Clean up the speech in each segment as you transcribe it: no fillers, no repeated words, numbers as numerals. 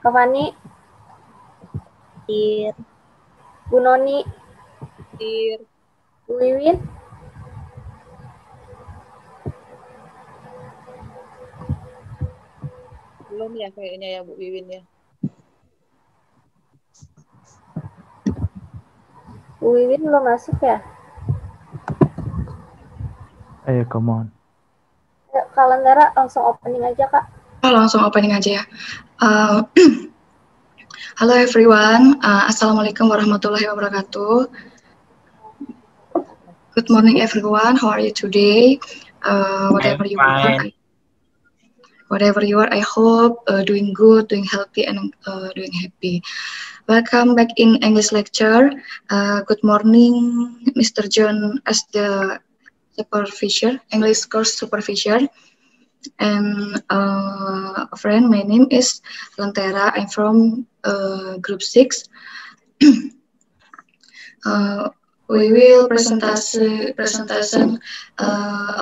Kak Fani, Tir, Bu Noni, Tir. Bu Wiwin. Belum ya kayaknya ya Bu Wiwin ya. Bu Wiwin belum masuk ya? Ayo, come on. Ya, Kak Lentera langsung opening aja, Kak. Langsung opening aja ya. Halo everyone, Assalamualaikum warahmatullahi wabarakatuh. Good morning everyone, how are you today? Whatever you are, I hope doing good, doing healthy, and doing happy. Welcome back in English lecture. Good morning, Mr. John as the supervisor, English course supervisor. And friend, my name is Lentera. I'm from group 6. We will presentation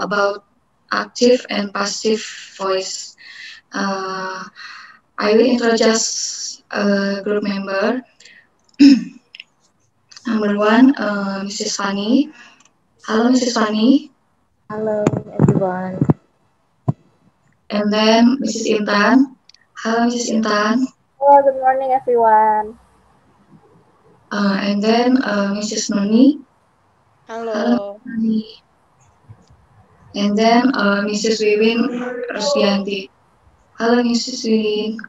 about active and passive voice. I will introduce group member. Number 1, Mrs. Fani. Hello, Mrs. Fani. Hello everyone. And then Mrs. Intan. Hello, Mrs. Intan. Hello, good morning everyone. And then Mrs. Noni. Halo. Noni. And then Mrs. Wiwin Rusdianti. Halo, Mrs. Wiwin.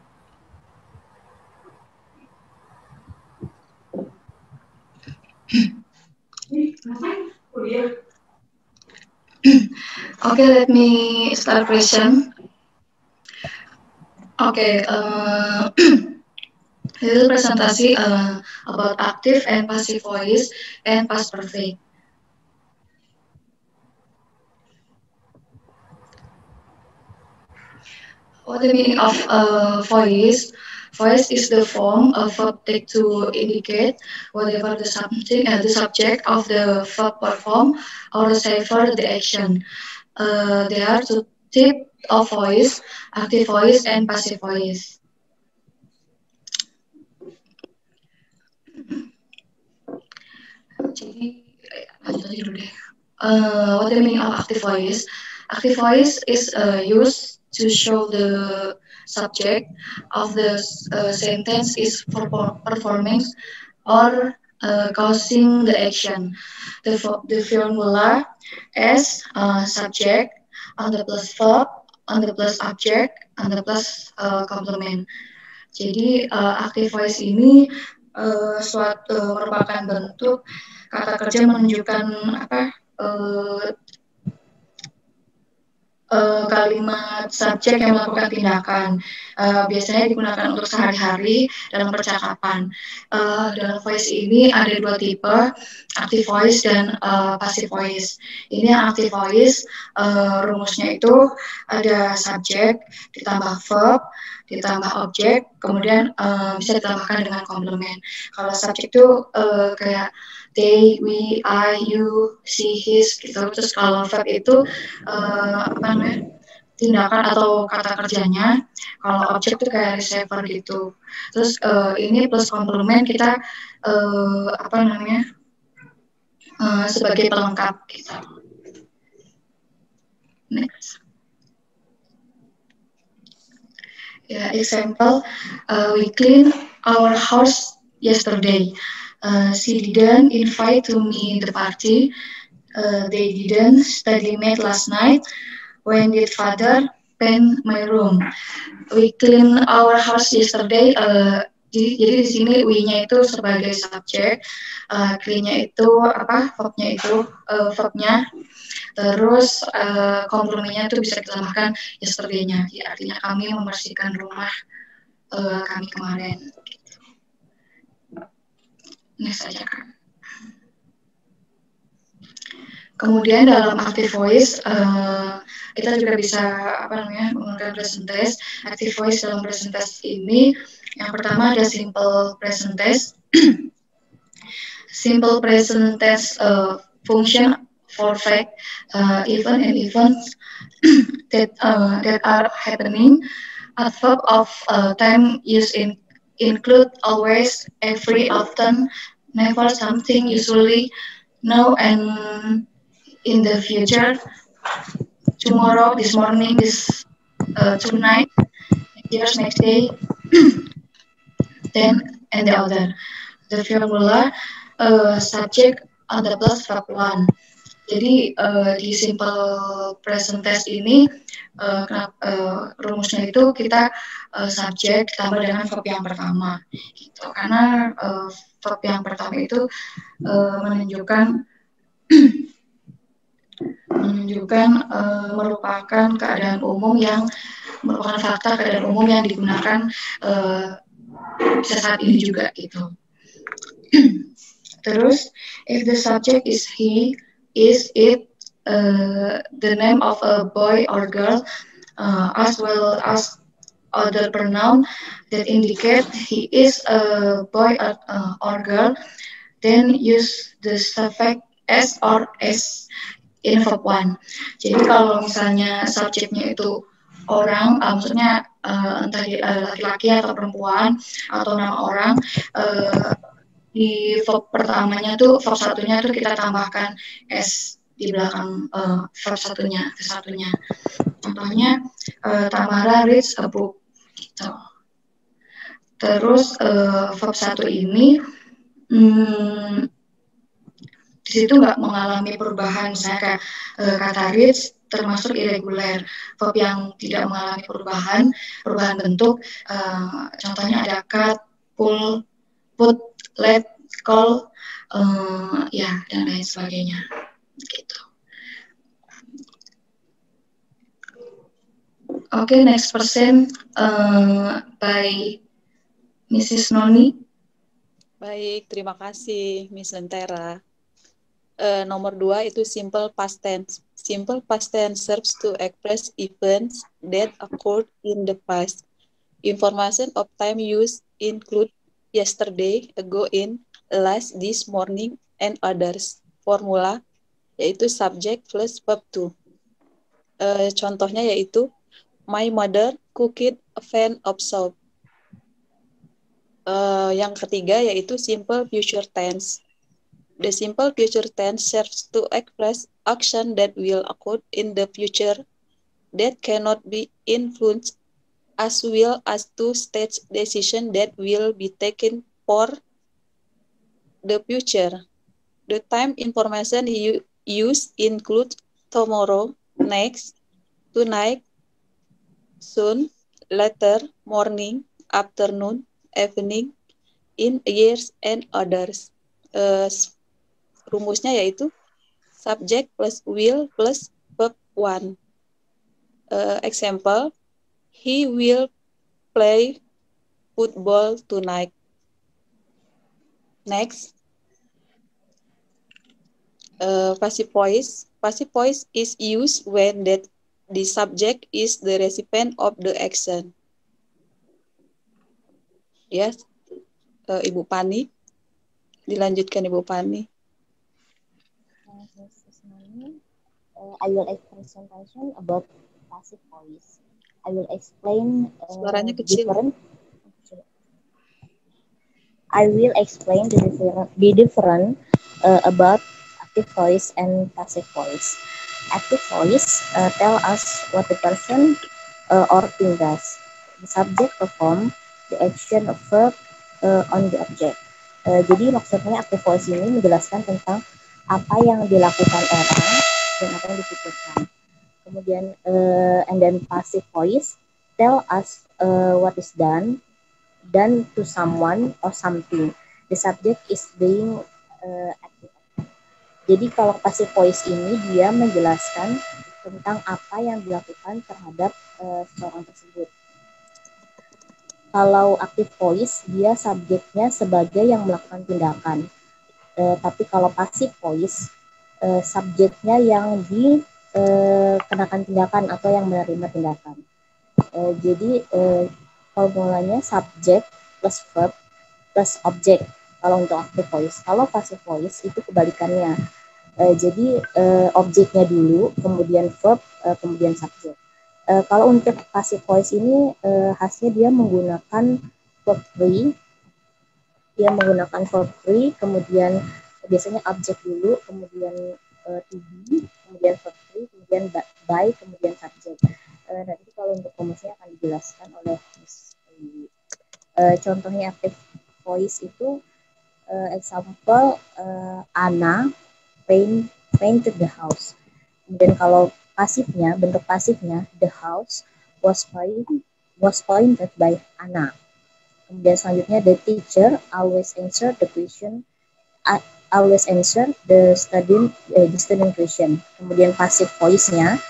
Okay, let me start question. Okay, little presentasi about active and passive voice and past perfect. What the meaning of voice? Voice is the form of verb take to indicate whatever the subject of the verb perform or savor the action. There are two types of voice, active voice and passive voice. Jadi lanjut aja dulu deh. What the meaning of active voice? Active voice is used to show the subject of the sentence is performing or causing the action. The formula as subject, under plus verb, under plus object, under plus complement. Jadi active voice ini merupakan bentuk kata kerja menunjukkan kalimat subjek yang melakukan tindakan. Biasanya digunakan untuk sehari-hari dalam percakapan. Dalam voice ini ada dua tipe, active voice dan passive voice. Ini yang active voice, rumusnya itu ada subjek, ditambah verb, ditambah objek, kemudian bisa ditambahkan dengan komplement. Kalau subjek itu kayak they, we, I, you, she, his gitu. Terus kalau verb itu tindakan atau kata kerjanya. Kalau objek itu kayak receiver gitu. Terus ini plus komplement kita sebagai pelengkap gitu. Next. Example, we clean our house yesterday. She didn't invite to me the party. They didn't study math last night. When did father paint my room? We clean our house yesterday. Jadi di sini we-nya itu sebagai subjek, clean-nya itu verbnya itu verbnya. Terus komplementnya itu bisa ditambahkan yesterday-nya. Jadi artinya kami membersihkan rumah kami kemarin. Gitu. Next aja kan. Kemudian dalam active voice kita juga bisa menggunakan present tense. Active voice dalam present tense ini yang pertama ada simple present tense. Simple present tense function for fact, event and events that are happening. A verb of time used in include always, every, often, never, something, usually, now and in the future, tomorrow, this morning, this tonight, next next day, then and the other. The formula subject on the plus verb one. Jadi di simple present tense ini rumusnya itu kita subjek ditambah dengan verb yang pertama gitu. Karena verb yang pertama itu menunjukkan merupakan keadaan umum yang merupakan fakta keadaan umum yang digunakan saat ini juga gitu. Terus, if the subject is he, is it, the name of a boy or girl, as well as other pronoun that indicate he is a boy or girl, then use the suffix s or s in verb one. Jadi kalau misalnya subjeknya itu orang, maksudnya entah laki-laki atau perempuan atau nama orang, di verb pertamanya tuh verb satunya tuh kita tambahkan s di belakang verb satunya ke satunya. Contohnya Tamara reads a book gitu. Terus verb satu ini di situ nggak mengalami perubahan, misalnya kayak kata reads termasuk irregular, verb yang tidak mengalami perubahan bentuk, contohnya ada cut, pull, put, let, call, ya dan lain sebagainya, gitu. Oke, next person by Mrs. Noni. Baik, terima kasih Miss Lentera. Nomor 2 itu simple past tense. Simple past tense serves to express events that occurred in the past. Information of time used include yesterday, ago, in, last, this morning, and others. Formula yaitu subject plus verb to. Contohnya yaitu my mother cooked a pan of soup. Yang ketiga yaitu simple future tense. The simple future tense serves to express action that will occur in the future that cannot be influenced, as well as to state decision that will be taken for the future. The time information used include tomorrow, next, tonight, soon, later, morning, afternoon, evening, in, years, and others. Rumusnya yaitu subject plus will plus verb one. Example, he will play football tonight. Next, passive voice. Passive voice is used when the subject is the recipient of the action. Yes, Ibu Pani. Dilanjutkan Ibu Pani. I will explain presentation about passive voice. I will explain Suaranya kecil. I will explain the different about active voice and passive voice. Active voice tell us what the person or thing does. The subject perform the action of verb on the object. Jadi maksudnya active voice ini menjelaskan tentang apa yang dilakukan orang dan apa yang dipikirkan. Kemudian and then passive voice tell us what is done to someone or something. The subject is being active. Jadi kalau passive voice ini dia menjelaskan tentang apa yang dilakukan terhadap seorang tersebut. Kalau active voice dia subjeknya sebagai yang melakukan tindakan. Tapi kalau passive voice subjeknya yang dikenakan tindakan atau yang menerima tindakan. Jadi formulanya subject plus verb plus object kalau untuk active voice. Kalau passive voice itu kebalikannya. Jadi objeknya dulu, kemudian verb, kemudian subject. Kalau untuk passive voice ini khasnya dia menggunakan verb free. Dia menggunakan verb free, kemudian biasanya objek dulu, kemudian to be, kemudian verb free, kemudian by, kemudian subject. Nanti kalau untuk rumusnya akan dijelaskan oleh Miss Dewi. Contohnya active voice itu example Anna painted the house. Kemudian kalau pasifnya, bentuk pasifnya, the house was painted by Anna. Kemudian selanjutnya the teacher always answer the student question. Kemudian passive voice-nya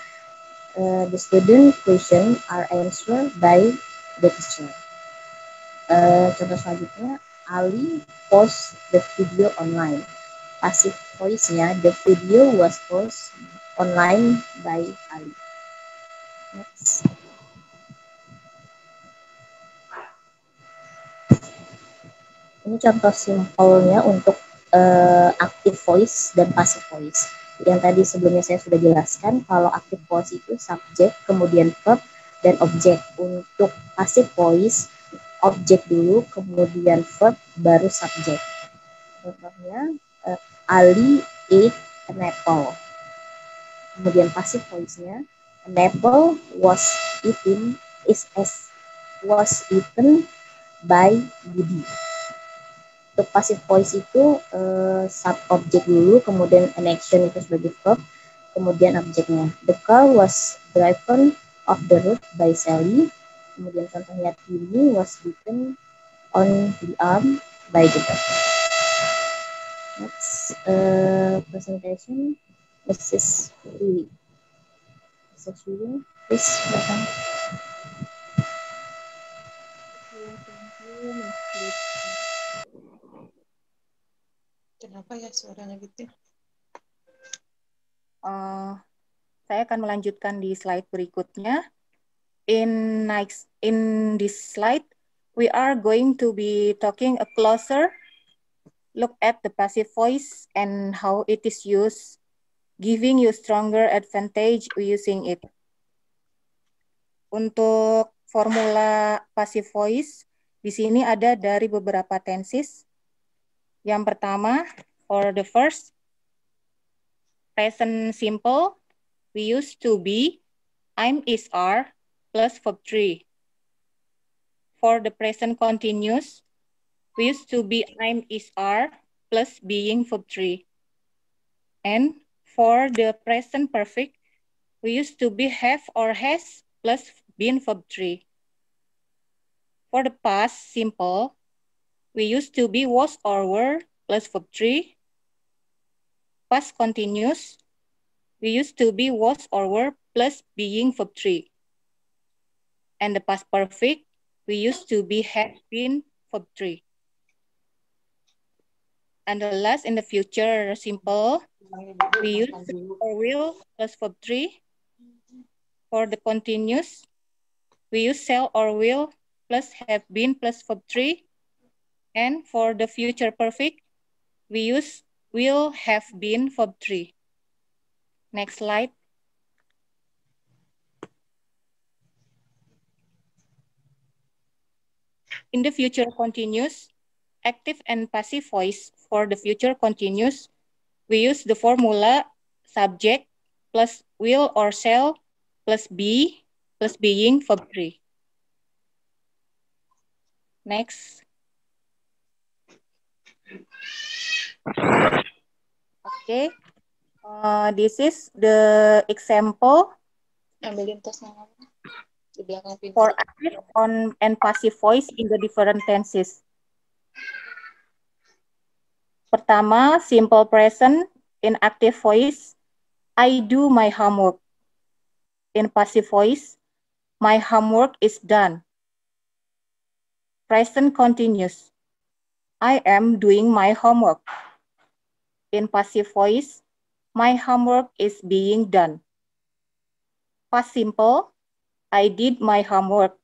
the student question are answered by the teacher. Contoh selanjutnya Ali post the video online. Passive voice-nya the video was posted online by Ali. Next. Ini contoh simpelnya untuk active voice dan passive voice. Yang tadi sebelumnya saya sudah jelaskan, kalau active voice itu subjek, kemudian verb, dan objek. Untuk passive voice, objek dulu, kemudian verb, baru subjek. Contohnya, Ali ate an apple. Kemudian passive voice-nya, an apple was eaten by Budi. Untuk passive voice itu subject dulu, kemudian an action itu sebagai verb, kemudian objeknya. The car was driven off the road by Sally. Kemudian contohnya Timmy was bitten on the arm by the dog. Next presentation, Mrs. Lee. Mrs. Lee, please welcome. Kenapa ya suaranya gitu? Saya akan melanjutkan di slide berikutnya. In this slide, we are going to be talking a closer look at the passive voice and how it is used, giving you stronger advantage using it. Untuk formula passive voice, di sini ada dari beberapa tenses. Yang pertama, for the first, present simple, we use to be, I'm, is, are, plus verb 3. For the present continuous, we use to be, I'm, is, are, plus being verb 3. And for the present perfect, we use to be have or has, plus been verb 3. For the past simple, we used to be was or were plus verb 3. Past continuous, we used to be was or were plus being verb 3. And the past perfect, we used to be have been verb 3. And the last in the future simple, we use or will plus verb 3. For the continuous, we use shall or will plus have been plus verb 3. And for the future perfect, we use will have been verb 3. Next slide. In the future continuous, active and passive voice for the future continuous, we use the formula subject plus will or shall plus be plus being verb 3. Next. Okay. This is the example for active and passive voice in the different tenses. Pertama, simple present in active voice, I do my homework. In passive voice, my homework is done. Present continuous, I am doing my homework. In passive voice, my homework is being done. Past simple, I did my homework.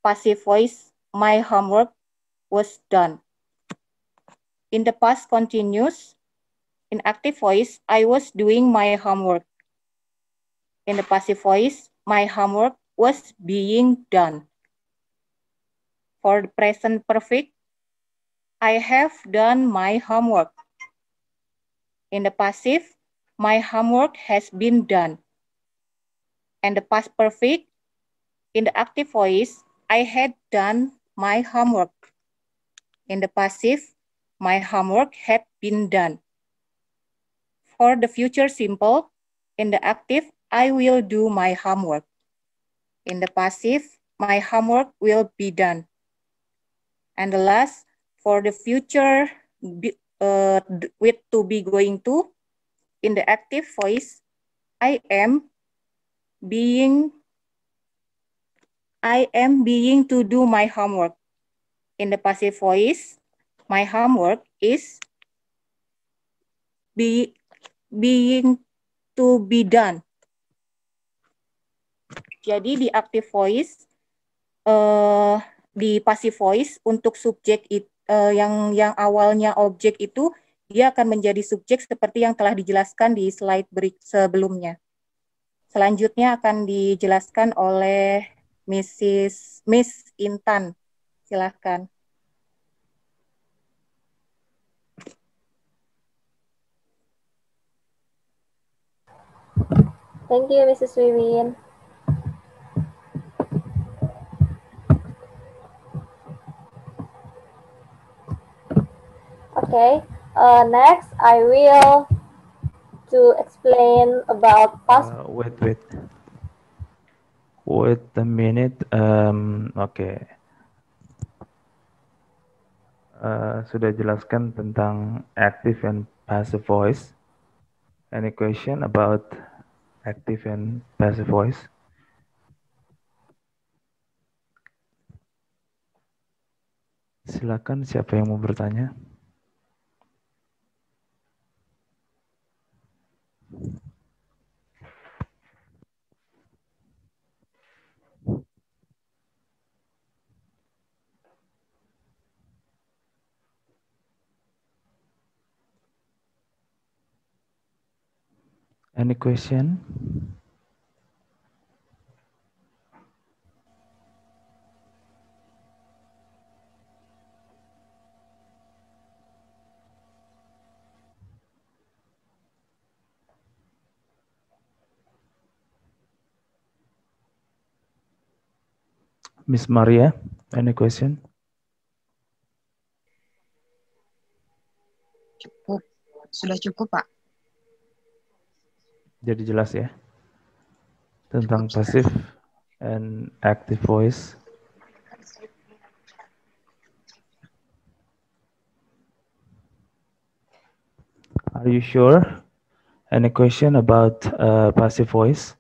Passive voice, my homework was done. In the past continuous, in active voice, I was doing my homework. In the passive voice, my homework was being done. For the present perfect, I have done my homework. In the passive, my homework has been done. And the past perfect, in the active voice, I had done my homework. In the passive, my homework had been done. For the future simple, in the active, I will do my homework. In the passive, my homework will be done. And the last, for the future with to be going to, in the active voice, I am being to do my homework. In the passive voice, my homework is being to be done. Jadi di active voice, di passive voice untuk subjek yang awalnya objek itu dia akan menjadi subjek seperti yang telah dijelaskan di slide sebelumnya. Selanjutnya akan dijelaskan oleh Miss Intan. Silakan. Thank you, Mrs. Wiwin. Okay, next I will to explain about past. Wait a minute. Okay. Sudah jelaskan tentang active and passive voice. Any question about active and passive voice? Silakan, siapa yang mau bertanya? Any question? Miss Maria, any question? Cukup, sudah cukup, Pak. Jadi jelas ya tentang passive and active voice. Are you sure? Any question about passive voice?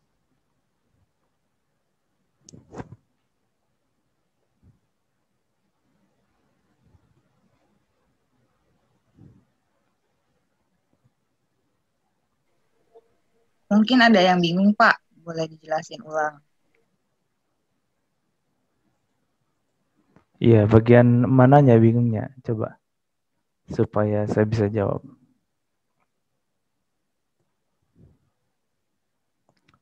Mungkin ada yang bingung, Pak. Boleh dijelasin ulang. Iya, bagian mananya bingungnya? Coba, supaya saya bisa jawab.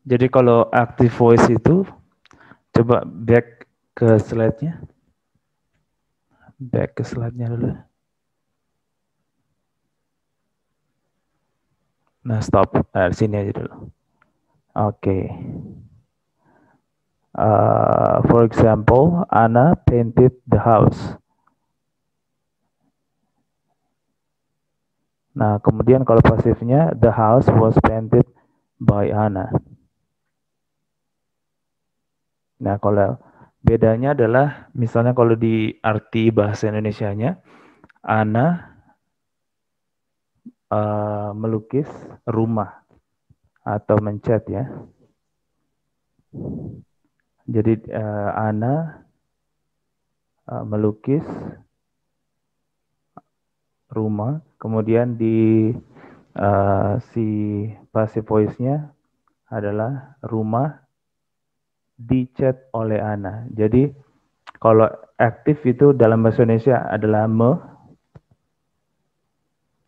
Jadi kalau active voice itu, coba back ke slide-nya. Back ke slide-nya dulu. Nah, stop. Sini aja dulu. Okay. For example, Anna painted the house. Nah, kemudian kalau pasifnya, the house was painted by Anna. Nah, kalau bedanya adalah, misalnya kalau di arti bahasa Indonesianya, Anna melukis rumah atau mencat ya. Jadi Anna melukis rumah, kemudian di si passive voice-nya adalah rumah dicat oleh Anna. Jadi kalau aktif itu dalam bahasa Indonesia adalah me.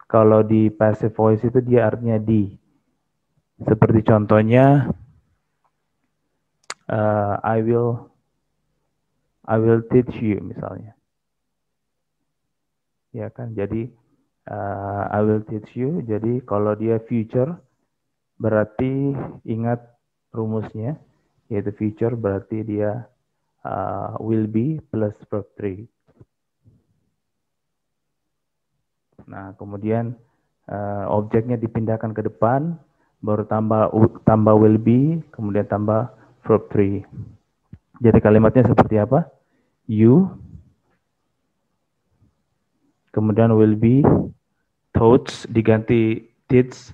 Kalau di passive voice itu dia artinya di. Seperti contohnya, I will teach you misalnya. Ya kan, jadi I will teach you. Jadi kalau dia future berarti ingat rumusnya, yaitu future berarti dia will be plus verb 3. Nah, kemudian objeknya dipindahkan ke depan, baru tambah will be, kemudian tambah verb 3. Jadi kalimatnya seperti apa? You, kemudian will be, taught diganti teach,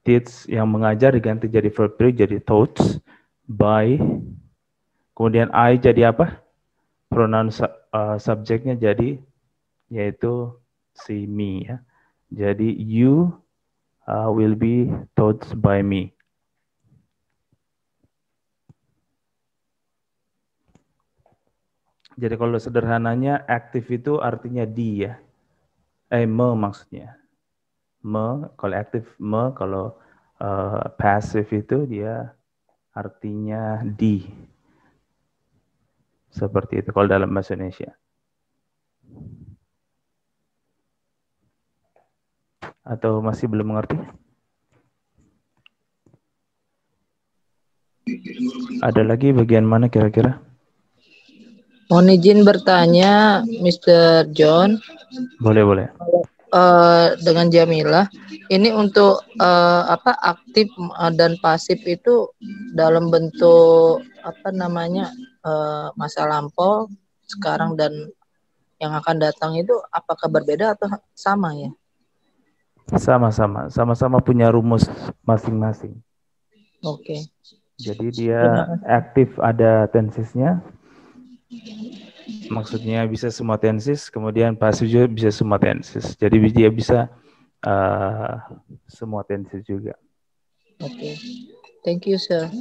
teach yang mengajar diganti jadi verb 3 jadi taught by, kemudian I jadi apa? Pronoun subjeknya jadi yaitu si me ya. Jadi you will be taught by me. Jadi kalau sederhananya aktif itu artinya di ya. Me maksudnya. Me, kalau aktif me, kalau pasif itu dia artinya di. Seperti itu kalau dalam bahasa Indonesia. Atau masih belum mengerti? Ada lagi bagian mana kira-kira? Mohon izin bertanya, Mr. John. Boleh. Dengan Jamila, ini untuk aktif dan pasif itu dalam bentuk masa lampau, sekarang dan yang akan datang itu apakah berbeda atau sama ya? Sama-sama punya rumus masing-masing. Oke. Jadi dia aktif ada tensesnya. Maksudnya bisa semua tenses, kemudian pasif juga bisa semua tenses. Jadi dia bisa semua tenses juga. Oke. Thank you, sir.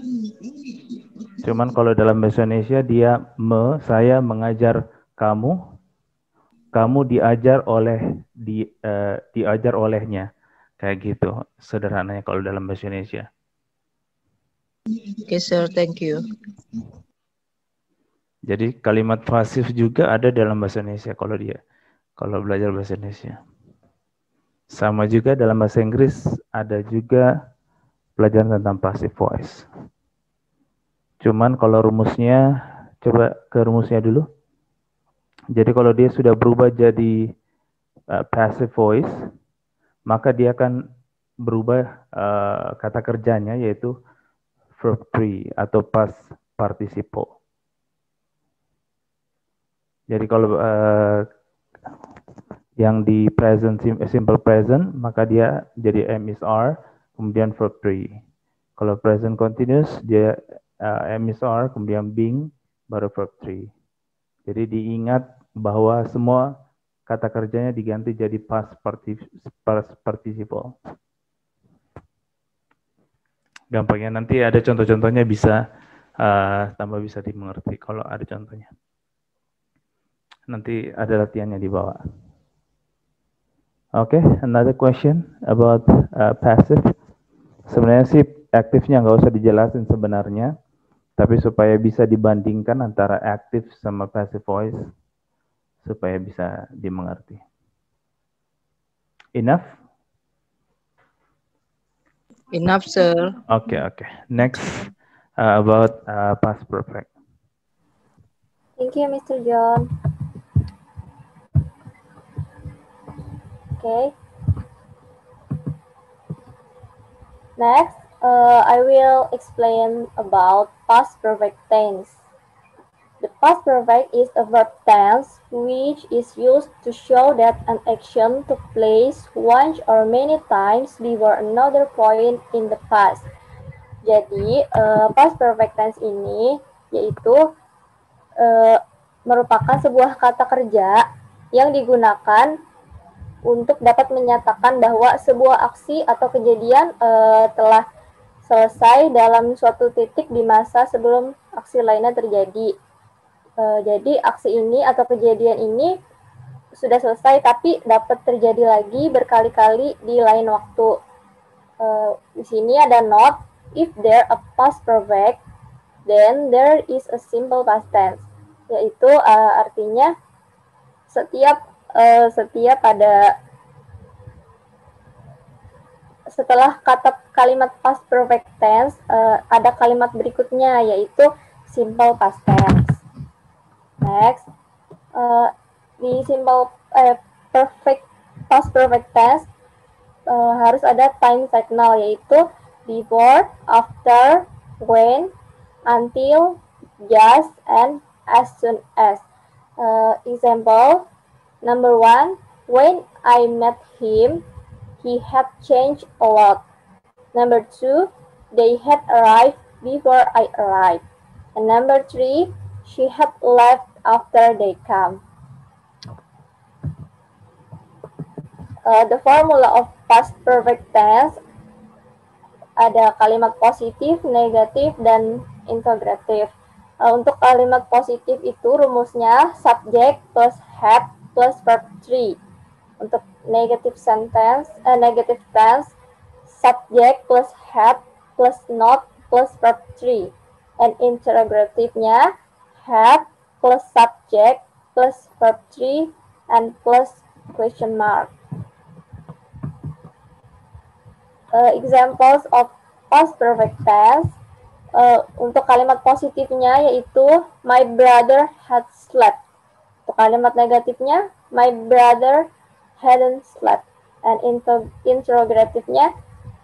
Cuman kalau dalam bahasa Indonesia dia saya mengajar kamu, kamu diajar diajar olehnya. Kayak gitu sederhananya kalau dalam bahasa Indonesia. Oke, sir. Thank you. Jadi kalimat pasif juga ada dalam bahasa Indonesia kalau belajar bahasa Indonesia. Sama juga dalam bahasa Inggris ada juga pelajaran tentang passive voice. Cuman kalau rumusnya, coba ke rumusnya dulu. Jadi kalau dia sudah berubah jadi passive voice, maka dia akan berubah kata kerjanya yaitu verb 3 atau past participle. Jadi kalau yang di present simple present, maka dia jadi am is are, kemudian verb 3. Kalau present continuous, dia am is are, kemudian being, baru verb 3. Jadi diingat bahwa semua kata kerjanya diganti jadi past participle. Gampangnya nanti ada contoh-contohnya bisa tambah bisa dimengerti kalau ada contohnya. Nanti ada latihannya di bawah. Okay, another question about passive. Sebenarnya sih aktifnya nggak usah dijelasin sebenarnya, tapi supaya bisa dibandingkan antara aktif sama passive voice, supaya bisa dimengerti. Enough? Enough, sir. Okay. Next about past perfect. Thank you, Mr. John. Okay. Next, I will explain about past perfect tense. The past perfect is a verb tense which is used to show that an action took place once or many times before another point in the past. Jadi, past perfect tense ini yaitu merupakan sebuah kata kerja yang digunakan untuk dapat menyatakan bahwa sebuah aksi atau kejadian telah selesai dalam suatu titik di masa sebelum aksi lainnya terjadi. Jadi aksi ini atau kejadian ini sudah selesai tapi dapat terjadi lagi berkali-kali di lain waktu. Di sini ada note, if there a past perfect, then there is a simple past tense. yaitu artinya setiap ada setelah kata kalimat past perfect tense ada kalimat berikutnya yaitu simple past tense. Next, di simple past perfect tense harus ada time signal yaitu before, after, when, until, just, and as soon as. Example, number 1, when I met him, he had changed a lot. Number 2, they had arrived before I arrived. And number 3, she had left after they come. The formula of past perfect tense ada kalimat positif, negatif, dan integratif. Untuk kalimat positif itu rumusnya subject plus had plus verb 3. Untuk negative tense, subject plus had plus not plus verb 3. And interrogatifnya had plus subject plus verb 3 and plus question mark. Examples of past perfect tense. Untuk kalimat positifnya yaitu my brother had slept. Untuk kalimat negatifnya my brother hadn't slept. And interrogatifnya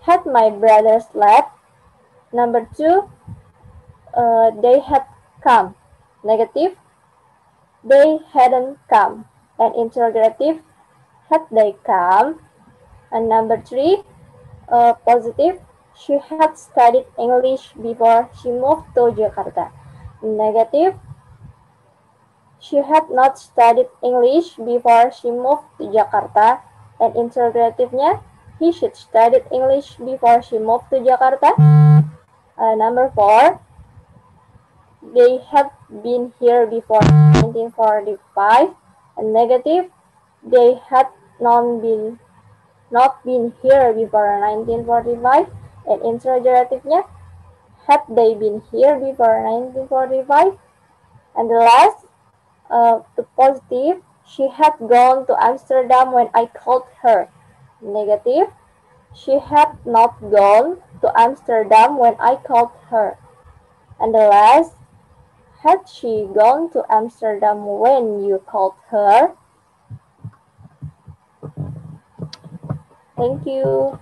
had my brother slept. Number 2, they had come. Negative, they hadn't come. And interrogative, had they come. And number 3, positive, she had studied English before she moved to Jakarta. Negative, she had not studied English before she moved to Jakarta. And interrogativnya, he should studied English before she moved to Jakarta. Number 4, they had been here before 1945. And negative, they had not been here before 1945. And interrogativnya, had they been here before 1945? And the last, the positive, she had gone to Amsterdam when I called her. Negative, she had not gone to Amsterdam when I called her. And the last, had she gone to Amsterdam when you called her? Thank you.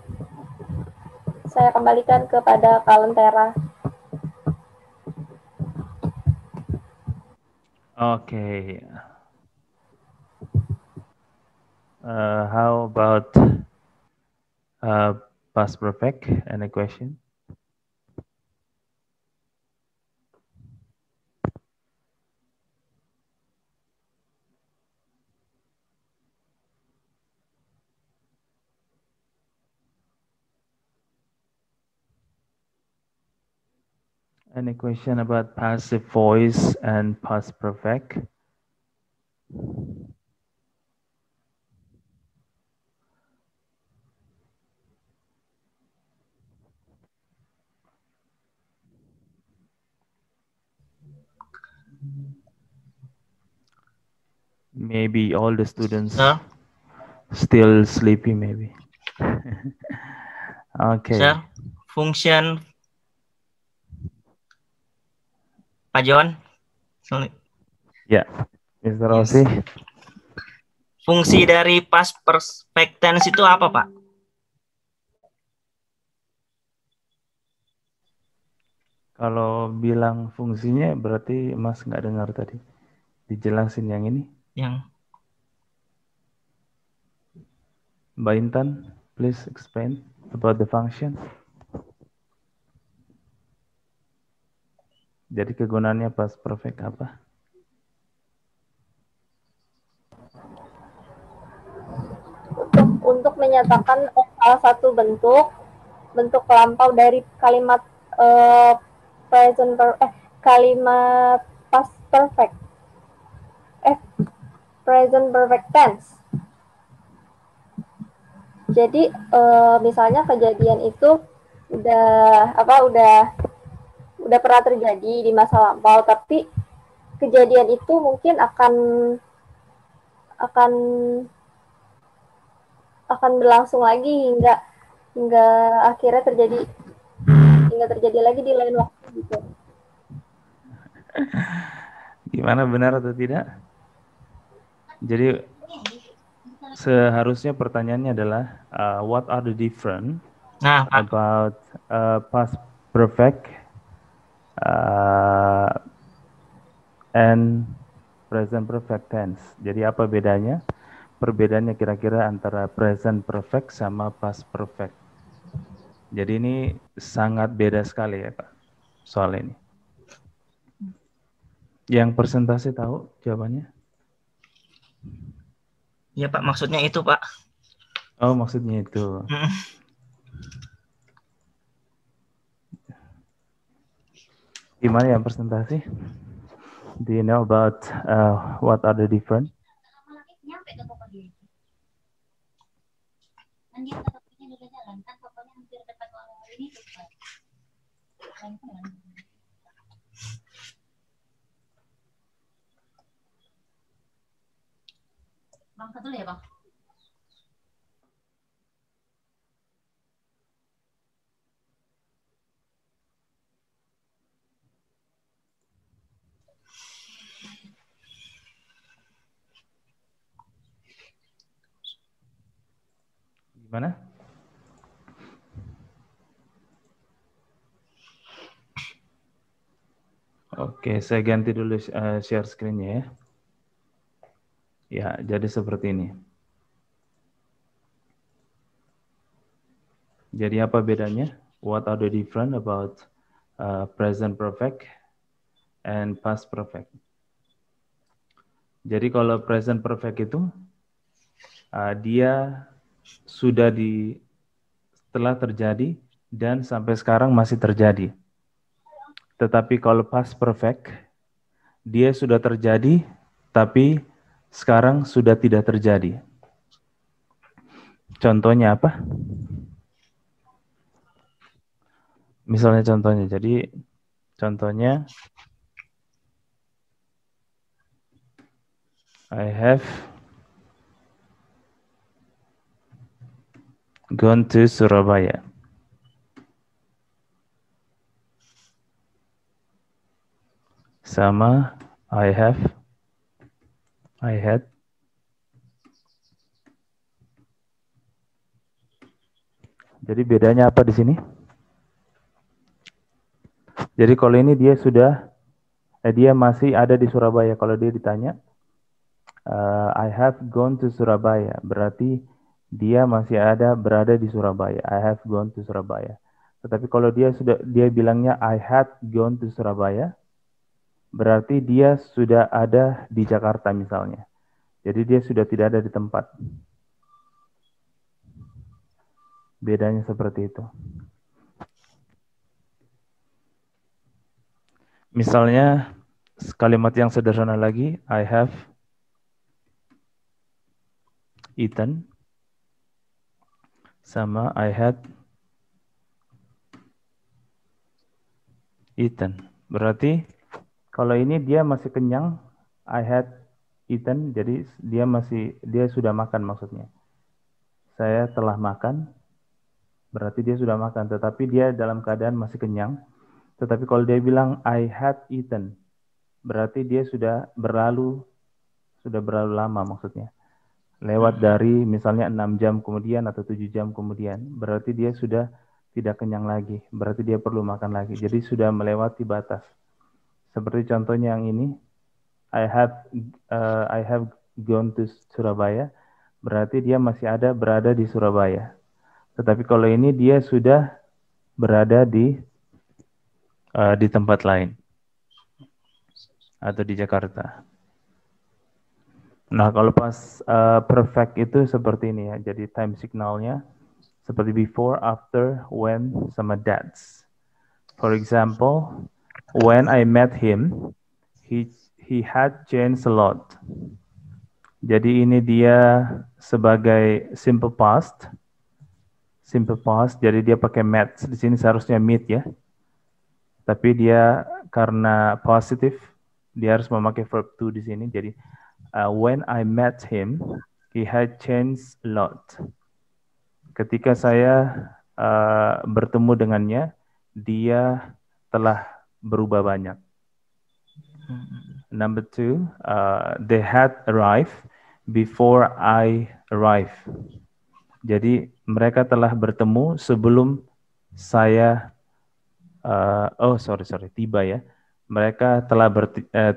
Saya kembalikan kepada Kalentera. Okay. How about past perfect? Any question? Any question about passive voice and past perfect? Maybe all the students still sleepy maybe. Okay. Sir, function Pak John. Ya, Mr. Rossi. Fungsi dari past perfect tense itu apa, Pak? Kalau bilang fungsinya berarti Mas nggak dengar tadi. Dijelasin yang ini. Yang Mbak Intan, please explain about the function. Jadi kegunaannya past perfect apa? Untuk menyatakan salah satu bentuk lampau dari kalimat kalimat past perfect, present perfect tense. Jadi misalnya kejadian itu udah pernah terjadi di masa lampau, tapi kejadian itu mungkin akan berlangsung lagi hingga akhirnya terjadi lagi di lain waktu gitu. Gimana, benar atau tidak? Jadi seharusnya pertanyaannya adalah what are the different about past perfect and present perfect tense. Jadi apa bedanya? Perbedaannya kira-kira antara present perfect sama past perfect. Jadi ini sangat beda sekali ya Pak, soal ini. Yang persentase tahu jawabannya? Iya Pak, maksudnya itu Pak. Oh, maksudnya itu. Gimana yang presentasi? Do you know about what are the different? Bang, satu dulu ya Bang. Gimana? Oke, saya ganti dulu share screen-nya ya. Ya, jadi seperti ini. Jadi apa bedanya? What are the different about present perfect and past perfect? Jadi kalau present perfect itu dia sudah telah terjadi dan sampai sekarang masih terjadi. Tetapi kalau past perfect, dia sudah terjadi tapi sekarang sudah tidak terjadi. Contohnya apa? Misalnya jadi contohnya I have gone to Surabaya. Sama I had. Jadi bedanya apa di sini? Jadi kalau ini dia masih ada di Surabaya. Kalau dia ditanya, I have gone to Surabaya, berarti dia masih berada di Surabaya. I have gone to Surabaya. Tetapi kalau dia bilangnya I had gone to Surabaya, berarti dia sudah ada di Jakarta misalnya. Jadi dia sudah tidak ada di tempat. Bedanya seperti itu. Misalnya kalimat yang sederhana lagi, I have eaten sama I had eaten. Berarti kalau ini dia masih kenyang, I had eaten, jadi dia sudah makan maksudnya. Saya telah makan, berarti dia sudah makan, tetapi dia dalam keadaan masih kenyang. Tetapi kalau dia bilang I had eaten, berarti dia sudah berlalu lama maksudnya. Lewat dari misalnya 6 jam kemudian atau 7 jam kemudian, berarti dia sudah tidak kenyang lagi, berarti dia perlu makan lagi. Jadi sudah melewati batas. Seperti contohnya yang ini, I have gone to Surabaya, berarti dia masih berada di Surabaya. Tetapi kalau ini dia sudah berada di tempat lain atau di Jakarta. Nah, kalau pas perfect itu seperti ini ya. Jadi time signalnya seperti before, after, when, sama that's. For example, when I met him, he had changed a lot. Jadi ini dia sebagai simple past. Jadi dia pakai met. Di sini seharusnya meet ya. Tapi dia karena positif, dia harus memakai verb to di sini. Jadi when I met him, he had changed a lot. Ketika saya bertemu dengannya, dia telah berubah banyak. Number 2, they had arrived before I arrived. Jadi mereka telah bertemu sebelum saya tiba ya. Mereka telah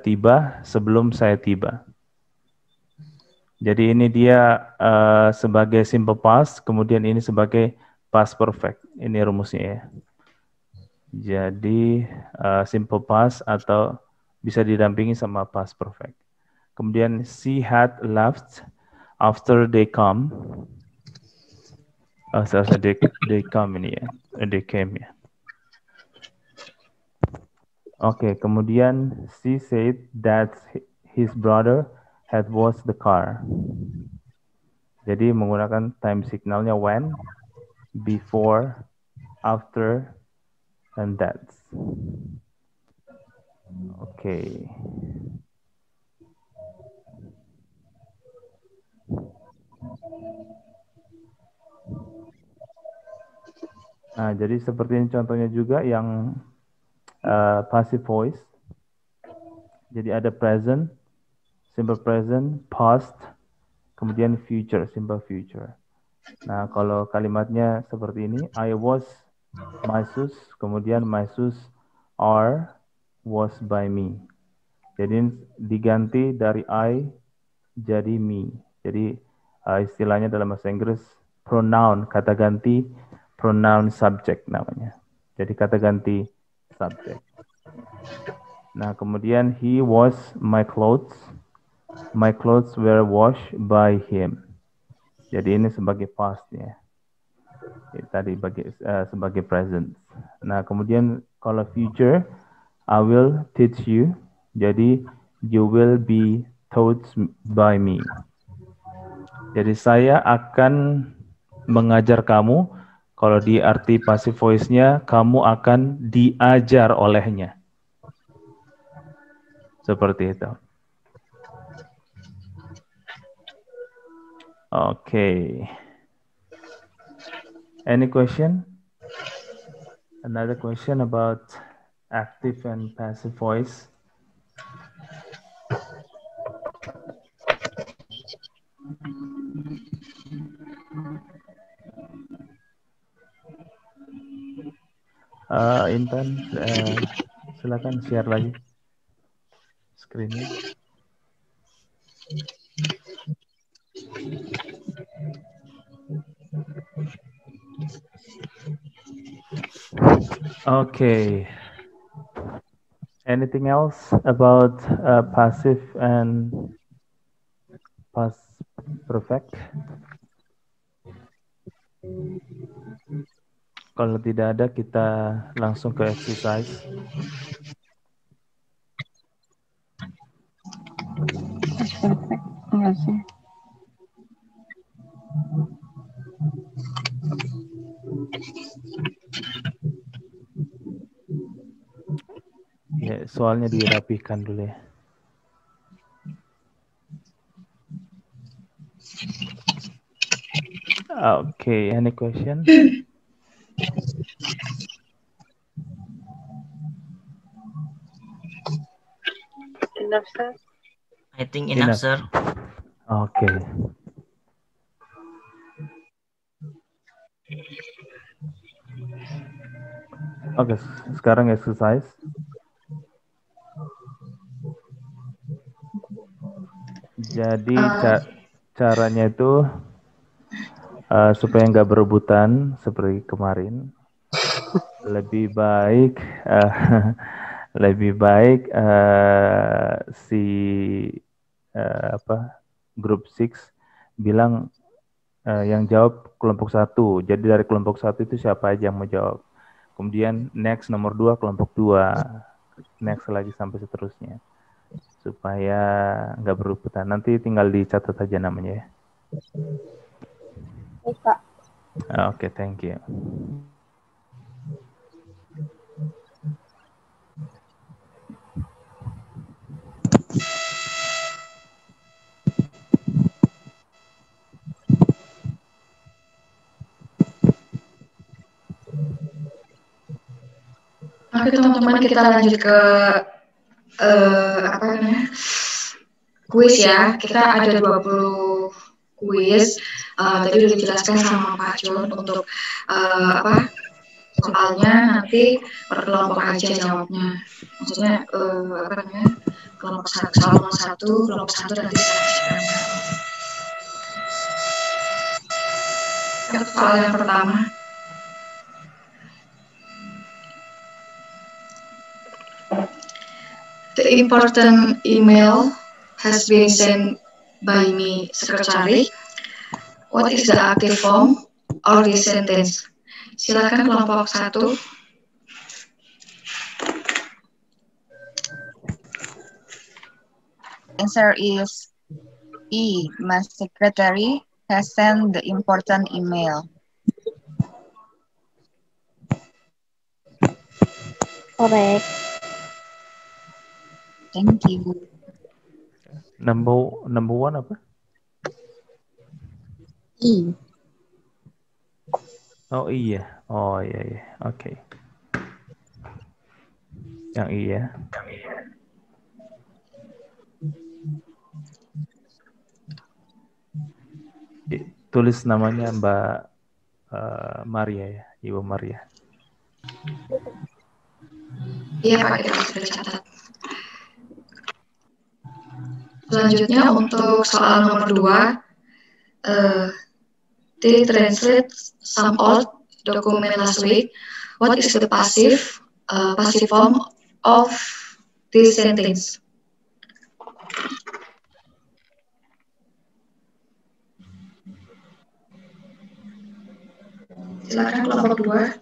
tiba sebelum saya tiba. Jadi ini dia sebagai simple past, kemudian ini sebagai past perfect. Ini rumusnya ya. Jadi simple past atau bisa didampingi sama past perfect. Kemudian she had left after they come. They come ini ya. They came ya. Oke, kemudian she said that his brother had washed the car. Jadi menggunakan time signalnya when, before, after, and that. Oke. Nah, jadi seperti ini contohnya juga yang passive voice. Jadi ada present, simple present, past, kemudian future, simple future. Nah, kalau kalimatnya seperti ini, I was my shoes, kemudian my shoes are washed by me. Jadi diganti dari I jadi me. Jadi istilahnya dalam bahasa Inggris pronoun, kata ganti pronoun subject namanya. Jadi kata ganti subject. Nah, kemudian he washed my clothes. My clothes were washed by him. Jadi ini sebagai past-nya. Tadi sebagai present. Nah, kemudian kalau future, I will teach you. Jadi you will be taught by me. Jadi saya akan mengajar kamu. Kalau di arti passive voice-nya, kamu akan diajar olehnya. Seperti itu. Okay. Any question? Another question about active and passive voice. Intan, silakan share lagi screen-nya. Okay. Anything else about passive and past perfect? Kalau tidak ada, kita langsung ke exercise. Ya, soalnya dirapihkan dulu ya. Okay, any question? Enough, sir. I think enough, sir. Okay. Oke, sekarang exercise. Jadi caranya itu supaya nggak berebutan seperti kemarin, lebih baik si grup 6 bilang yang jawab kelompok 1. Jadi dari kelompok 1 itu siapa aja yang mau jawab. Kemudian next nomor 2 kelompok 2. Next lagi sampai seterusnya. Supaya nggak berebutan. Nanti tinggal dicatat aja namanya ya. Bisa. Oke, thank you. Oke teman-teman, kita lanjut ke apa namanya? Kuis ya. Kita ada 20 kuis. Tadi udah dijelaskan sama Pak Jun untuk apa? Soalnya nanti per kelompok aja jawabnya. Maksudnya apa namanya? Kelompok soal nomor 1, kelompok 1 nanti soal yang pertama. The important email has been sent by me, secretary. What is the active form or this sentence? Silakan kelompok 1. Answer is E. My secretary has sent the important email. Correct. Thank you. Number one apa? E. Oh iya. Oh iya. Oke. Yang I ya. Tulis namanya Mbak Maria ya, Ibu Maria. Iya Pak, kita sudah catat. Selanjutnya untuk soal nomor 2, they translate some old document last week. What is the passive form of this sentence? Silakan kelompok 2.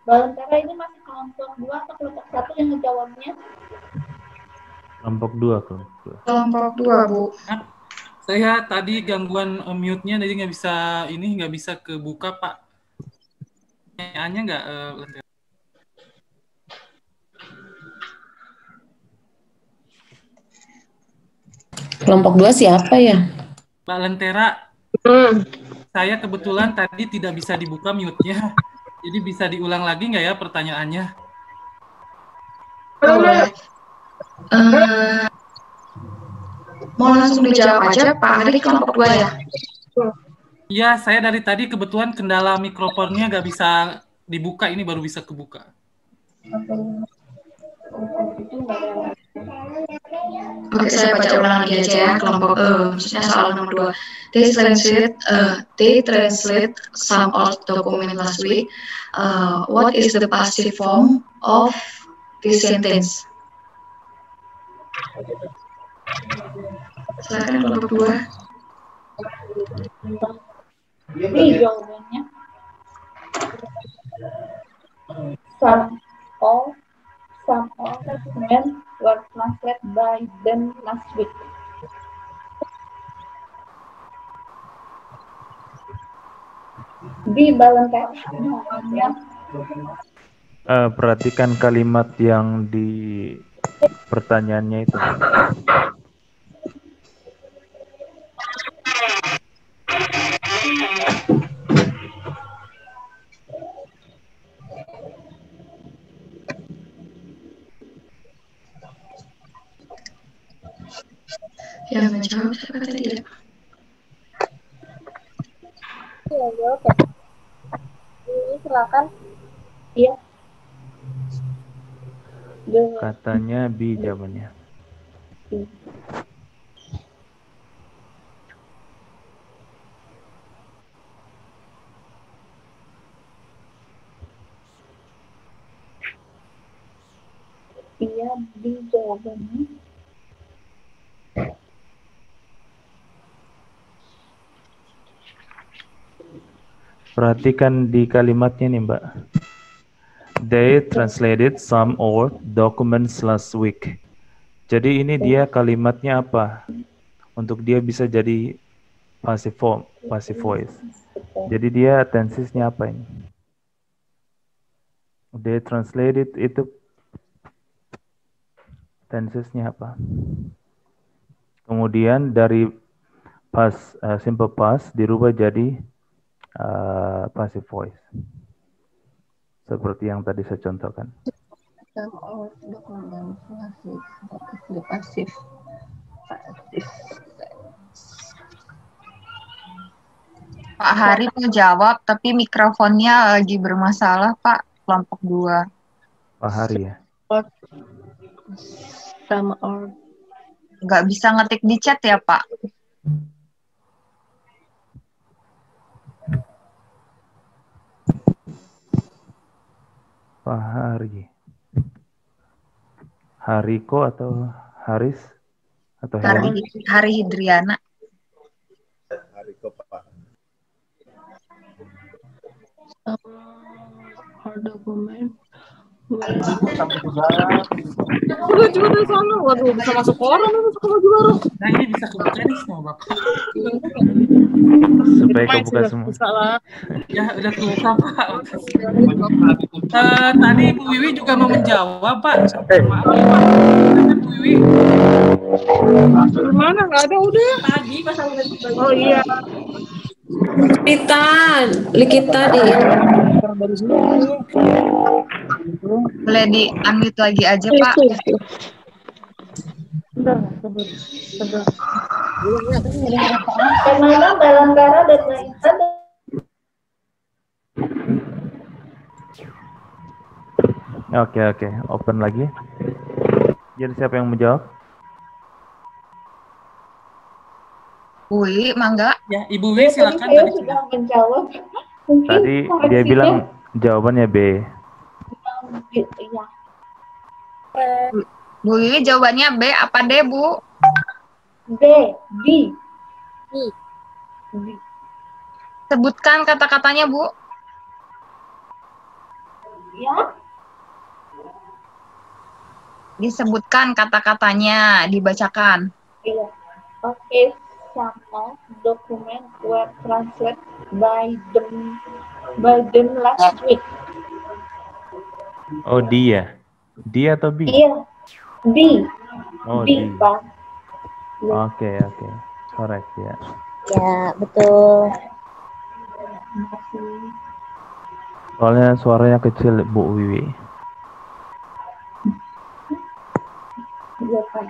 Balentara ini masih kelompok 2 atau kelompok 1 yang ngejawabnya? Kelompok 2. Kelompok 2, Bu. Saya tadi gangguan mute-nya, jadi nggak bisa kebuka, Pak. Pertanyaannya nggak Kelompok 2 siapa ya? Mbak Lentera. Saya kebetulan tadi tidak bisa dibuka mute-nya. Jadi bisa diulang lagi nggak ya pertanyaannya? Mau langsung dijawab aja, Pak Hari, kelompok 2 ya? Iya, saya dari tadi kebetulan kendala mikrofonnya nggak bisa dibuka, ini baru bisa kebuka. Oke, saya baca ulang lagi aja ya, kelompok maksudnya soal nomor 2. They translate some old document last week. What is the passive form of this sentence? Silakan kelompok 2. Ini jawabannya. Some all documents were translated by them last week. Di Balentara. Perhatikan kalimat yang di pertanyaannya itu. Yang menjawab siapa tadi ya? Iya, jawab ya. Ini silakan. Iya. Katanya B jawabannya. Iya, B jawabannya. Perhatikan di kalimatnya nih, Mbak. They translated some old documents last week. Jadi ini dia kalimatnya apa? Untuk dia bisa jadi passive form, passive voice. Jadi dia tensesnya apa ini? They translated itu tensesnya apa? Kemudian dari past, simple past dirubah jadi passive voice. Seperti yang tadi saya contohkan. Pasif. Pak Hari mau jawab, tapi mikrofonnya lagi bermasalah, Pak. Kelompok 2. Pak Hari ya? Sama or. Nggak bisa ngetik di chat ya, Pak? Pak Hari. Hariko atau Haris? Atau Hari Hidriana. Hariko, Pak. Dokumen. Udah juga dari sana, waduh bisa masuk orang, masuk ke baju baru. Nah ini bisa kebuka nih semua Bapak. Supaya kebuka semua. Salah. Ya udah kebuka Pak. Tadi Bu Wiwi juga mau menjawab Pak. Maaf Pak. Bu Wiwi. Mana nggak ada udah. Tadi pas aku tadi. Oh iya. Likita di. Boleh di unmute lagi aja, Pak. Kemana Balangkara dan Maisa? Oke, open lagi. Jadi siapa yang menjawab? Wih, mangga. Ya, Ibu Wi silakan. Saya sudah menjawab. Mungkin Tadi dia bilang jawabannya B. Iya. Bu Wiwi jawabannya B apa D, Bu? B. Sebutkan kata-katanya, Bu. Ya. Disebutkan kata-katanya, dibacakan. Iya. Okay. Some documents were translated by them last week. Oh, dia. Dia atau B? Iya. B. Oh, B, D. Pak. Oke. Correct ya. Ya, betul. Soalnya suaranya kecil, Bu Wiwi. Iya, Pak.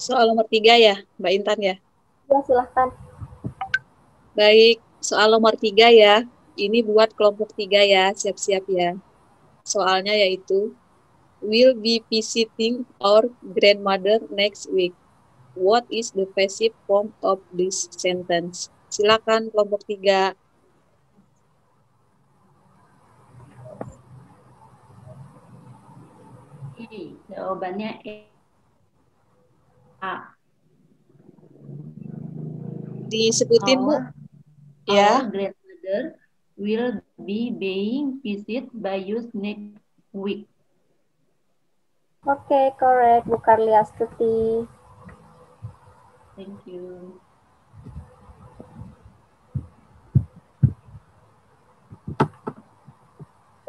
Soal nomor 3 ya, Mbak Intan ya? Ya, silahkan. Baik, soal nomor 3 ya. Ini buat kelompok 3 ya, siap-siap ya. Soalnya yaitu, will be visiting our grandmother next week. What is the passive form of this sentence? Silakan kelompok 3. Jawabannya A. Disebutin, Bu. Ya. Our grandmother will be being visited by you next week. Oke, correct, Bu Karliastuti. Thank you.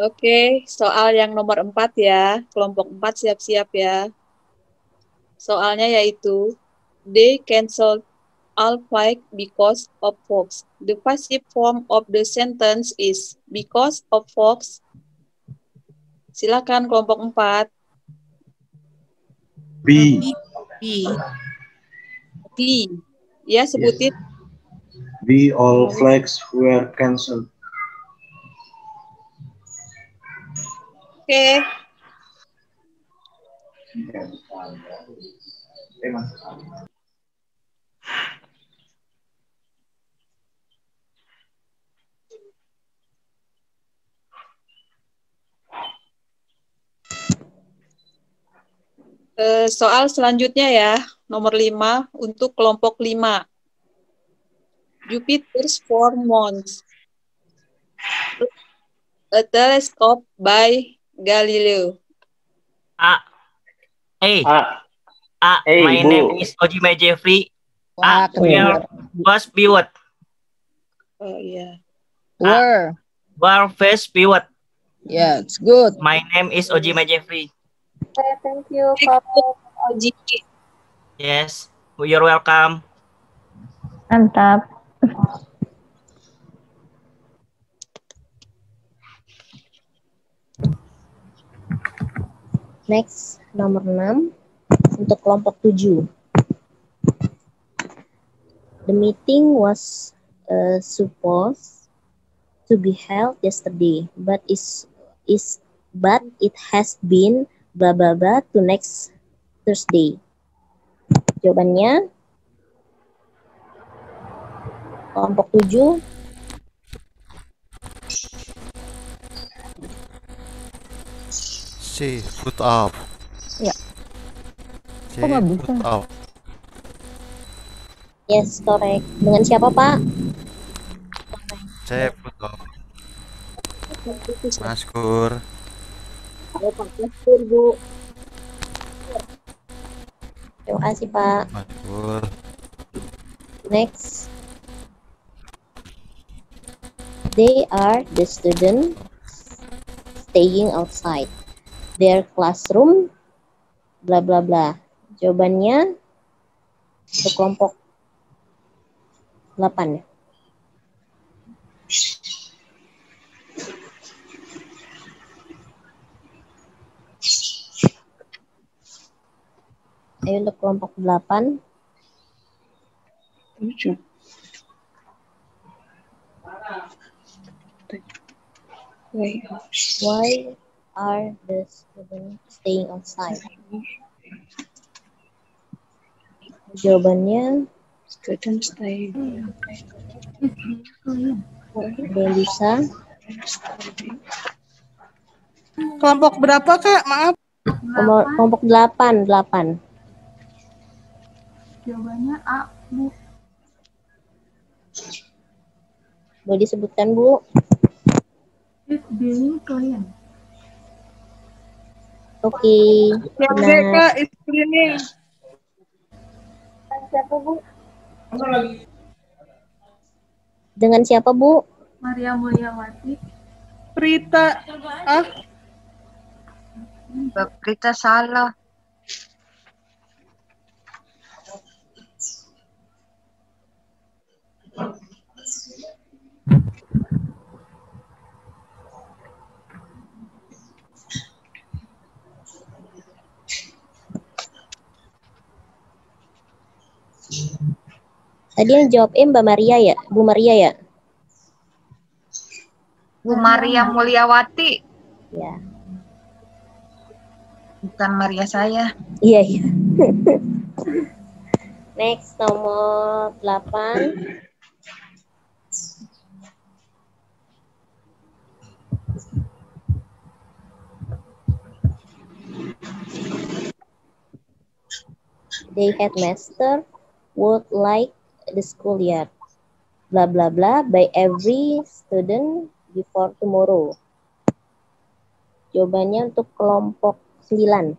Oke, soal yang nomor 4 ya. Kelompok 4 siap-siap ya. Soalnya yaitu, they canceled all flight because of fogs. The passive form of the sentence is because of fogs. Silakan kelompok 4. B. Ya, sebutin. The all flights were cancelled. Oke. Soal selanjutnya ya, nomor 5 untuk kelompok 5. Jupiter's 4 moons. A telescope by Galileo. Hey, Hey, my Bu. name is Ojima Jeffrey. Wah, Where was pivot? Oh yeah. Where? Where first pivot? Yeah, it's good. My name is Ojima Jeffrey. Okay, thank you, Kak Oji. Yes, you're welcome. Mantap. Next, nomor 6 untuk kelompok 7. The meeting was supposed to be held yesterday, but it has been blah blah blah to next Thursday. Jawabannya kelompok 7. C. Put up. Ya. C. Kok nggak bisa? Put up. Yes, correct. Dengan siapa, Pak? C. Put up. Maskur. Bu. Terima kasih, Pak. Maskur. Next. They are the students staying outside their classroom, bla bla bla. Jawabannya untuk kelompok 8. Ayo untuk kelompok 8. Why are the students staying outside? Jawabannya Students staying. ada yang bisa? Kelompok berapa, Kak? Maaf. Kelompok 8. Jawabannya A, Bu. Boleh disebutkan, Bu? It's being clean. Oke, Yang D, benar. Kak, is cleaning. Siapa, Bu? Dengan siapa, Bu? Maria Mulyawati. Prita. Prita salah. Tadi yang jawab Mbak Maria ya? Bu Maria ya? Bu Maria Mulyawati. Ya. Bukan Maria saya. Iya. Next, nomor 8. The headmaster would like the schoolyard, blah blah blah, by every student before tomorrow. Jawabannya untuk kelompok 9.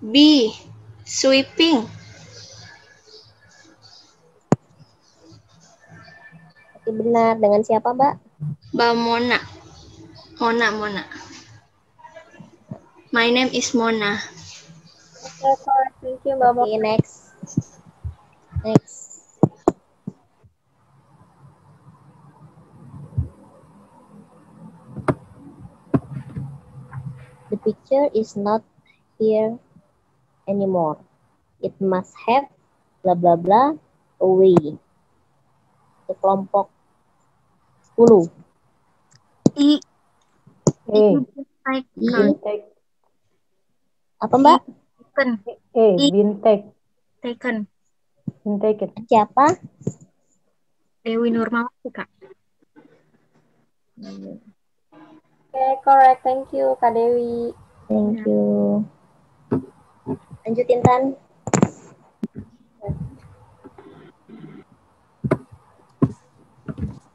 B. Sweeping. Oke, benar. Dengan siapa, Mbak? Mbak Mona. Mona. My name is Mona. Okay, thank you, Mbak. Okay, next. The picture is not here anymore. It must have blah blah blah away. Itu kelompok 10. I. Apa, Mbak? Taken. Siapa? Dewi Nurmawati, Kak. Okay, correct. Thank you, Kak Dewi. Thank you. Lanjutin, Tan.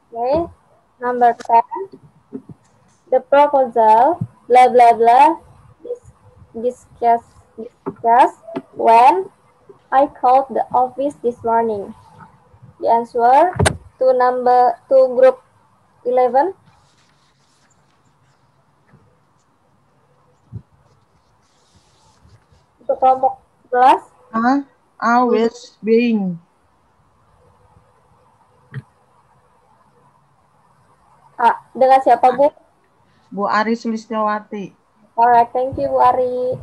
Okay. Number 10. The proposal, blah, blah, blah, discussed when I called the office this morning. The answer to group 11. Untuk kelompok 11. I was being. Dengan siapa, Bu? Bu Ari Sulistiawati. Alright, thank you, Bu Ari.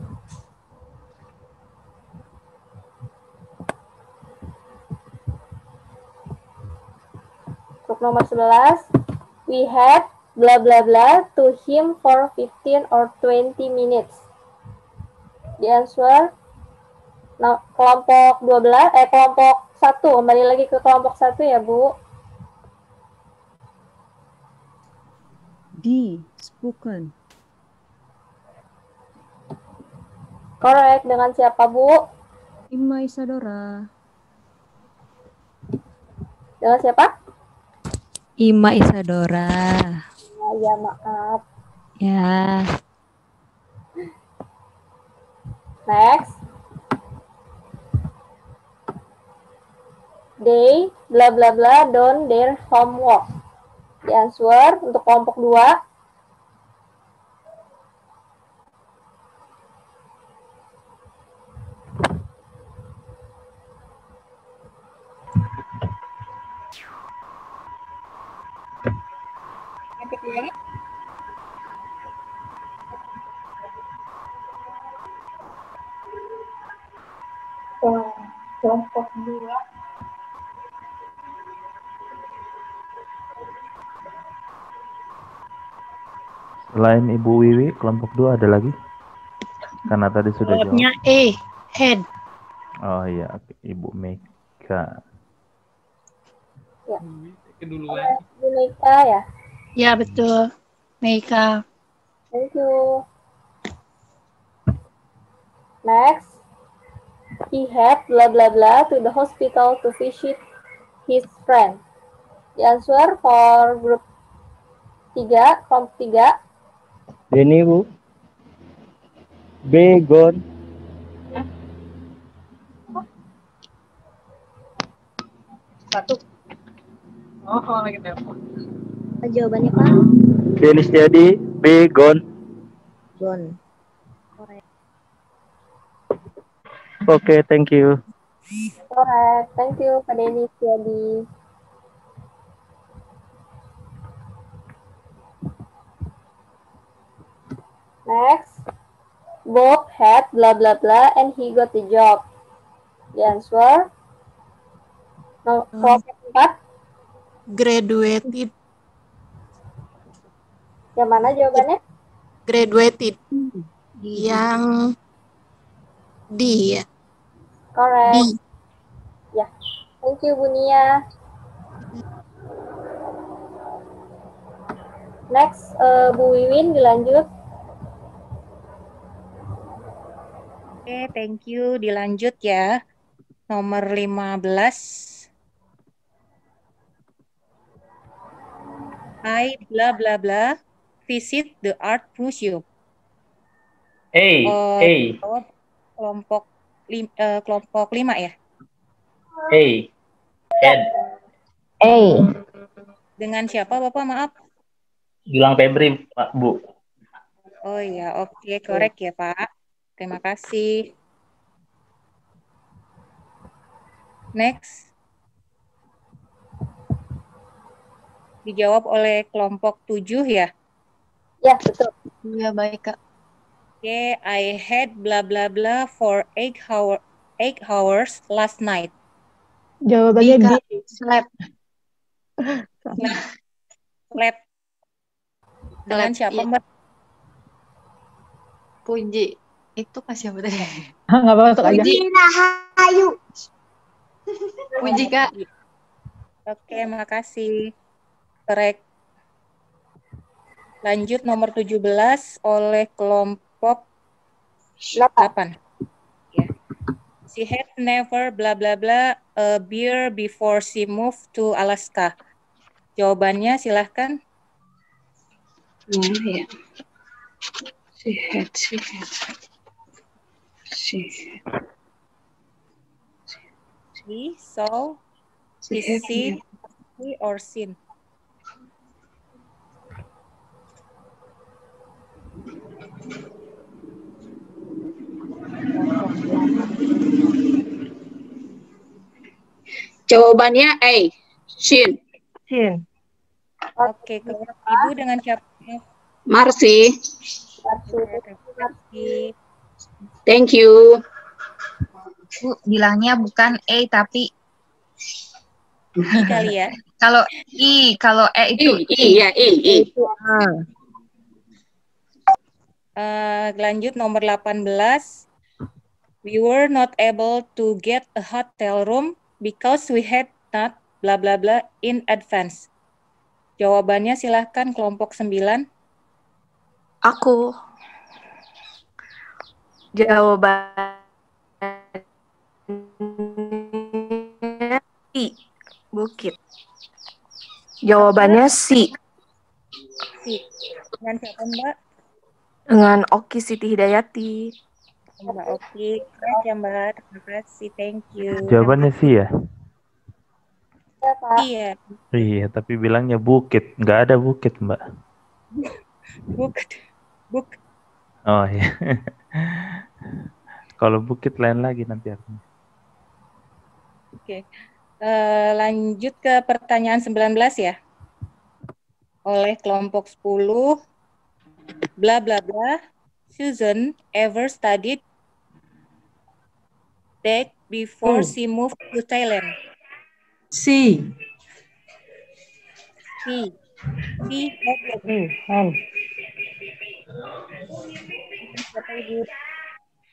Untuk nomor 11, we had blah blah blah to him for 15 or 20 minutes. The answer, nah, kelompok 12, kelompok 1, kembali lagi ke kelompok 1 ya, Bu. D, spoken. Correct, dengan siapa, Bu? Ima Isadora. Dengan siapa? Ima Isadora. Ya, maaf. Ya. Next. They blah blah blah done their homework. The answer untuk kelompok 2. Kelompok 2. Selain Ibu Wiwi, kelompok 2 ada lagi? Karena tadi sudah jawab. Jawabnya E, head. Oh iya, oke. Ibu Meka. Ya. Keduluan. Bu Meka ya? Ya, betul. Meika. Thank you. Next. He had blah blah blah to the hospital to visit his friend. The answer for group 3, kelompok 3. Denny, Bu. B, gone. Satu. Oh, lagi telepon. Jawabannya, Pak? Dennis Tiadi, B, gone. Gone. Oke, thank you. Correct. Thank you, Pak Denny Tiadi. Next. Bob had blah blah blah and he got the job. The answer. Kelompok 4. Graduated. Yang mana jawabannya? Graduated. Yang D ya. Correct. Ya. Thank you, Bu Nia. Next, Bu Wiwin dilanjut. Oke, thank you. Dilanjut ya. Nomor 15. I blah blah blah visit the art museum. Kelompok 5 ya. Head. Dengan siapa Bapak? Maaf. Gilang Febri, Pak, Bu. Oh iya, oke, correct ya Pak. Terima kasih. Next. Dijawab oleh kelompok 7 ya? Ya, betul. Ya, baik, Kak. Oke, I had blah blah blah for 8 hours last night. Jawabannya B, slept. Slept. Dengan siapa, Mbak? Puji. Itu kasih apa tadi? Nggak apa-apa, masuk aja. Puji Rahayu. Puji, Kak. Oke, makasih. Correct. Lanjut nomor 17 oleh kelompok 8. Ya. She had never blah blah blah a beer before she moved to Alaska. Jawabannya silahkan. Ya. She had. He saw, he seen, he or seen. Jawabannya A. Shin. Oke, kelompok Ibu dengan siapa? Marcy. Terima kasih. Thank you. Bu, bilangnya bukan A tapi I kali ya. kalau E itu I. Lanjut nomor 18. We were not able to get a hotel room because we had not bla bla bla in advance. Jawabannya silahkan kelompok 9. Aku. Jawabannya C. Bukit. Jawabannya C. Dengan siapa, Mbak? Dengan Oki Siti Hidayati. Mbak Oki. Ya, Mbak. Terima kasih. Thank you. Jawabannya sih ya? Iya. Iya, tapi bilangnya bukit. Nggak ada bukit, Mbak. Bukit. Oh iya. Kalau bukit lain lagi nanti artinya. Oke. Lanjut ke pertanyaan 19 ya. Oleh kelompok 10. Bla bla bla. Susan ever studied that before she moved to Thailand. C.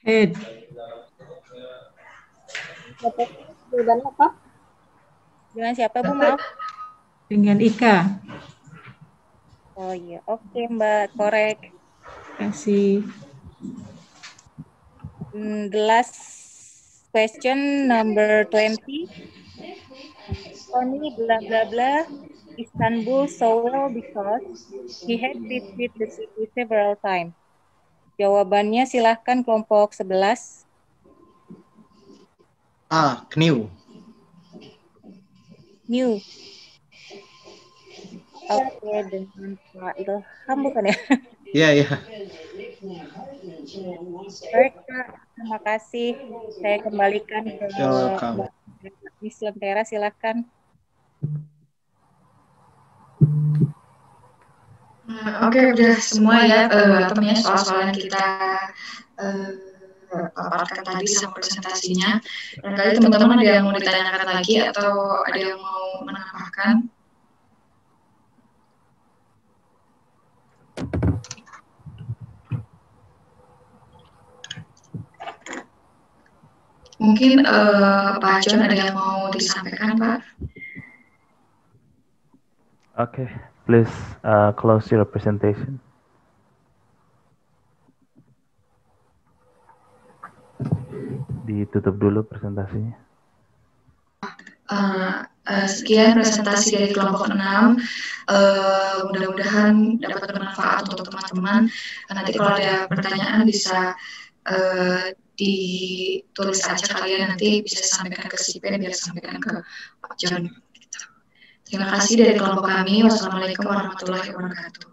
Head. Jawabannya apa? Dengan siapa, Bu? Maaf. Dengan Ika. Oh iya, oke Mbak, korek. Terima kasih. The last question, number 20. Tony bla bla bla Istanbul so well because he had visited the city several times. Jawabannya silahkan kelompok 11. New. New. Oke, dengan Pak Ilham bukan ya? Iya. Baik, Kak. Terima kasih. Saya kembalikan ke Miss Lentera, silahkan. Oke, udah semua ya teman-teman soal-soal yang kita paparkan tadi sama presentasinya. Barangkali teman-teman ada yang mau ditanyakan lagi atau ada yang mau menambahkan? Mungkin Pak John ada yang mau disampaikan, Pak? Okay, please close your presentation. Ditutup dulu presentasinya. Sekian presentasi dari kelompok 6. Mudah-mudahan dapat bermanfaat untuk teman-teman. Nanti kalau ada pertanyaan bisa ditulis aja kalian, nanti bisa sampaikan ke Sipen biar sampaikan ke Pak John. Terima kasih dari kelompok kami. Wassalamualaikum warahmatullahi wabarakatuh.